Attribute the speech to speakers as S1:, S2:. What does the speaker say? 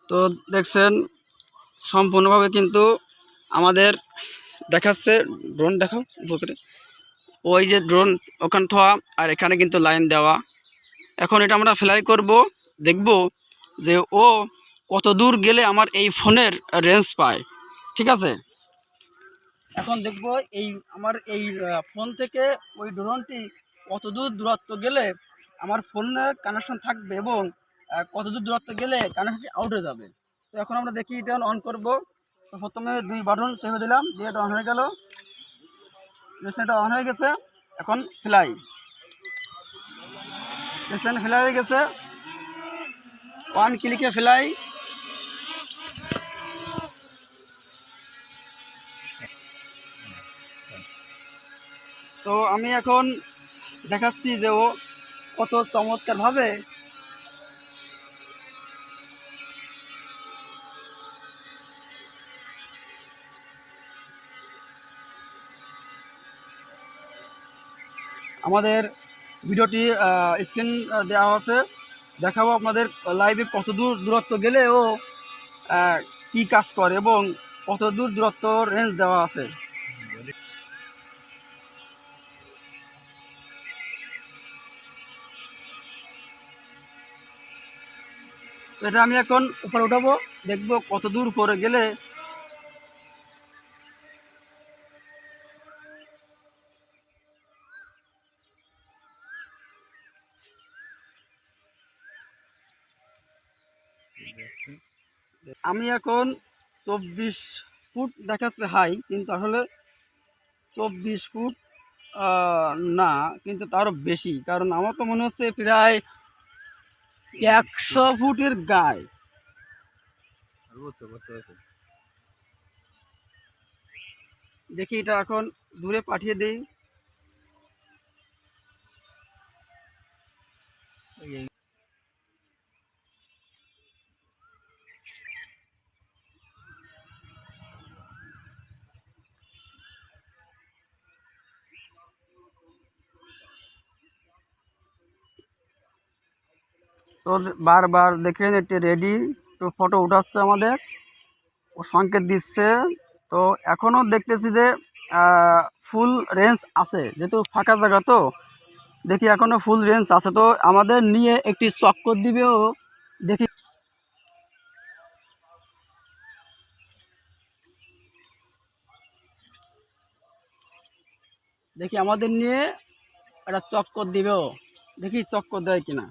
S1: তো দেখছেন সম্পূর্ণভাবে কিন্তু আমাদের দেখাচ্ছে। ড্রোন দেখাও উপরে, ওই যে ড্রোন ওখানে থোয়া আর এখানে কিন্তু লাইন দেওয়া। এখন এটা আমরা ফ্লাই করব, দেখব যে ও কত দূর গেলে আমার এই ফোনের রেঞ্জ পায়। ঠিক আছে, এখন দেখব আমার এই ফোন থেকে ওই ড্রোনটি কত দূর দূরত্ব গেলে আমার ফোনের কানেকশন থাকবে এবং কত দূর দূরত্ব গেলে কানেকশনটি আউট হয়ে যাবে। তো এখন আমরা দেখি এটা অন করব। তো প্রথমে 2 বাটন চেপে দিলাম, দিয়ে এটা অন হয়ে গেল। এটা অন হয়ে গেছে। এখন ফ্লাই, দেখছেন ফ্লাই হয়ে গেছে। 1 ক্লিকে ফ্লাই। তো আমি এখন দেখাচ্ছি যে ও কত চমৎকারভাবে আমাদের ভিডিওটি স্ক্রিন দেওয়া আছে, দেখাবো আপনাদের লাইভে কত দূর দূরত্ব গেলে ও কি কাজ করে এবং কত দূর দূরত্ব রেঞ্জ দেওয়া আছে। তো এটা আমি এখন উপরে উঠাবো, দেখবো কত দূর উপরে গেলে আমি এখন 24 ফুট দেখাচ্ছে হাই, কিন্তু আসলে 24 ফুট না, কিন্তু তারও বেশি, কারণ আমার তো মনে হচ্ছে প্রায় 100 ফুটের গায়ে। দেখি এটা এখন দূরে পাঠিয়ে দেই। তো বারবার দেখেন এটি রেডি টু ফটো উঠাচ্ছে, আমাদের ও সংকেত দিচ্ছে। তো এখনও দেখতেছি যে ফুল রেঞ্জ আছে, যেহেতু ফাঁকা জায়গা। তো দেখি এখনও ফুল রেঞ্জ আছে, তো আমাদের নিয়ে একটি চক্কর দিবেও। দেখি দেখি আমাদের নিয়ে একটা চক্কর দিবেও, দেখি চক্কর দেয় কিনা।